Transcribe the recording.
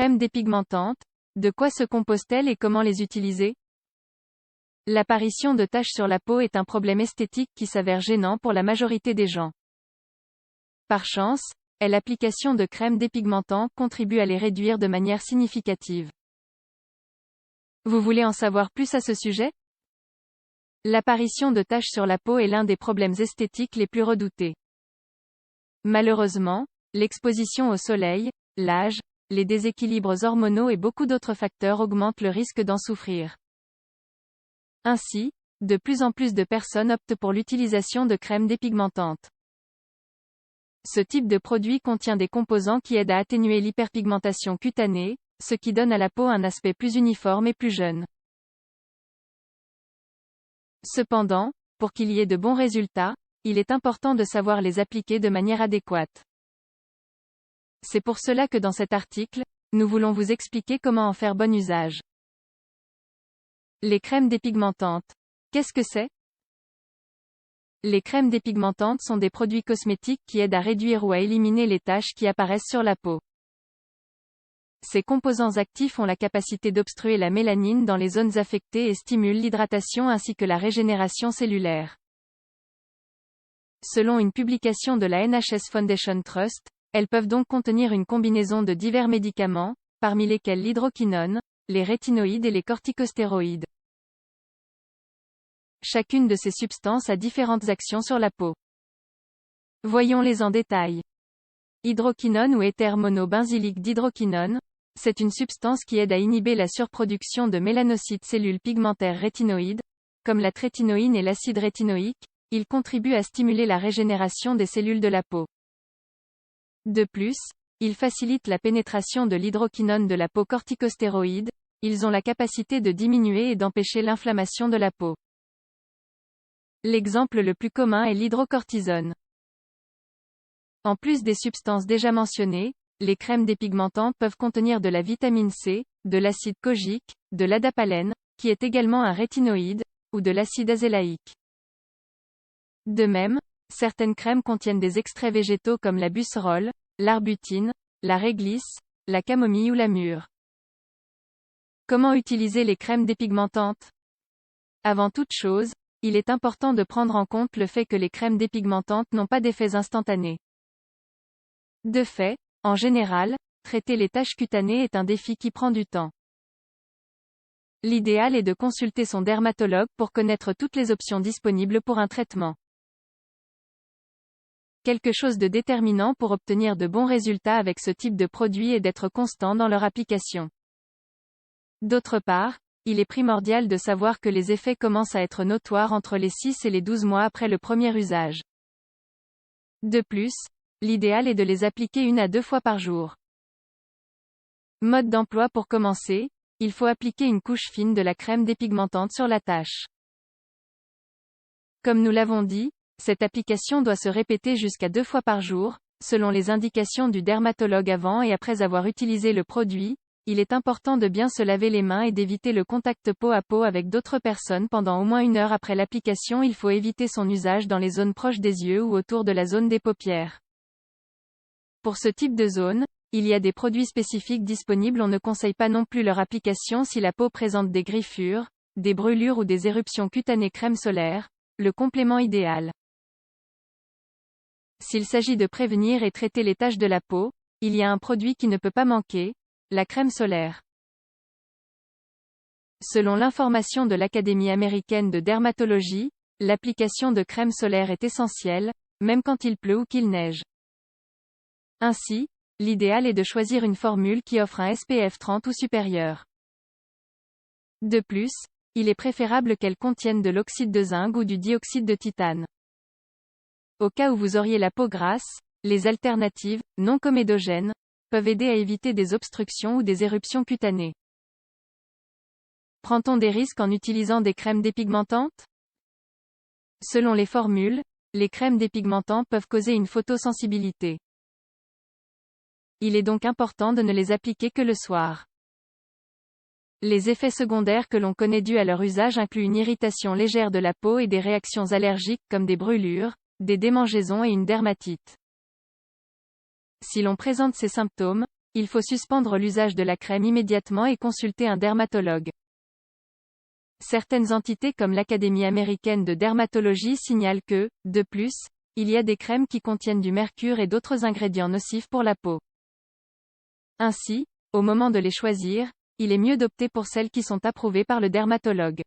crèmes dépigmentantes, de quoi se composent-elles et comment les utiliser? L'apparition de taches sur la peau est un problème esthétique qui s'avère gênant pour la majorité des gens. Par chance, l'application de crèmes dépigmentantes contribue à les réduire de manière significative. Vous voulez en savoir plus à ce sujet? L'apparition de taches sur la peau est l'un des problèmes esthétiques les plus redoutés. Malheureusement, l'exposition au soleil, l'âge, les déséquilibres hormonaux et beaucoup d'autres facteurs augmentent le risque d'en souffrir. Ainsi, de plus en plus de personnes optent pour l'utilisation de crèmes dépigmentantes. Ce type de produit contient des composants qui aident à atténuer l'hyperpigmentation cutanée, ce qui donne à la peau un aspect plus uniforme et plus jeune. Cependant, pour qu'il y ait de bons résultats, il est important de savoir les appliquer de manière adéquate. C'est pour cela que dans cet article, nous voulons vous expliquer comment en faire bon usage. Les crèmes dépigmentantes. Qu'est-ce que c'est? Les crèmes dépigmentantes sont des produits cosmétiques qui aident à réduire ou à éliminer les taches qui apparaissent sur la peau. Ces composants actifs ont la capacité d'obstruer la mélanine dans les zones affectées et stimulent l'hydratation ainsi que la régénération cellulaire. Selon une publication de la NHS Foundation Trust, elles peuvent donc contenir une combinaison de divers médicaments, parmi lesquels l'hydroquinone, les rétinoïdes et les corticostéroïdes. Chacune de ces substances a différentes actions sur la peau. Voyons-les en détail. Hydroquinone ou éther monobenzylique d'hydroquinone, c'est une substance qui aide à inhiber la surproduction de mélanocytes cellules pigmentaires rétinoïdes, comme la trétinoïne et l'acide rétinoïque. Il contribue à stimuler la régénération des cellules de la peau. De plus, il facilite la pénétration de l'hydroquinone de la peau corticostéroïde. Ils ont la capacité de diminuer et d'empêcher l'inflammation de la peau. L'exemple le plus commun est l'hydrocortisone. En plus des substances déjà mentionnées, les crèmes dépigmentantes peuvent contenir de la vitamine C, de l'acide kojique, de l'adapalène, qui est également un rétinoïde, ou de l'acide azélaïque. De même, certaines crèmes contiennent des extraits végétaux comme la busserole, l'arbutine, la réglisse, la camomille ou la mûre. Comment utiliser les crèmes dépigmentantes? Avant toute chose, il est important de prendre en compte le fait que les crèmes dépigmentantes n'ont pas d'effets instantanés. De fait, en général, traiter les taches cutanées est un défi qui prend du temps. L'idéal est de consulter son dermatologue pour connaître toutes les options disponibles pour un traitement. Quelque chose de déterminant pour obtenir de bons résultats avec ce type de produit est d'être constant dans leur application. D'autre part, il est primordial de savoir que les effets commencent à être notoires entre les 6 et les 12 mois après le premier usage. De plus, l'idéal est de les appliquer 1 à 2 fois par jour. Mode d'emploi. Pour commencer, il faut appliquer une couche fine de la crème dépigmentante sur la tache. Comme nous l'avons dit, cette application doit se répéter jusqu'à 2 fois par jour, selon les indications du dermatologue avant et après avoir utilisé le produit. Il est important de bien se laver les mains et d'éviter le contact peau à peau avec d'autres personnes pendant au moins 1 heure après l'application. Il faut éviter son usage dans les zones proches des yeux ou autour de la zone des paupières. Pour ce type de zone, il y a des produits spécifiques disponibles. On ne conseille pas non plus leur application si la peau présente des griffures, des brûlures ou des éruptions cutanées. Crème solaire, le complément idéal. S'il s'agit de prévenir et traiter les taches de la peau, il y a un produit qui ne peut pas manquer, la crème solaire. Selon l'information de l'Académie américaine de dermatologie, l'application de crème solaire est essentielle, même quand il pleut ou qu'il neige. Ainsi, l'idéal est de choisir une formule qui offre un SPF 30 ou supérieur. De plus, il est préférable qu'elle contienne de l'oxyde de zinc ou du dioxyde de titane. Au cas où vous auriez la peau grasse, les alternatives, non comédogènes, peuvent aider à éviter des obstructions ou des éruptions cutanées. Prend-on des risques en utilisant des crèmes dépigmentantes? Selon les formules, les crèmes dépigmentantes peuvent causer une photosensibilité. Il est donc important de ne les appliquer que le soir. Les effets secondaires que l'on connaît dus à leur usage incluent une irritation légère de la peau et des réactions allergiques comme des brûlures, des démangeaisons et une dermatite. Si l'on présente ces symptômes, il faut suspendre l'usage de la crème immédiatement et consulter un dermatologue. Certaines entités comme l'Académie américaine de dermatologie signalent que, de plus, il y a des crèmes qui contiennent du mercure et d'autres ingrédients nocifs pour la peau. Ainsi, au moment de les choisir, il est mieux d'opter pour celles qui sont approuvées par le dermatologue.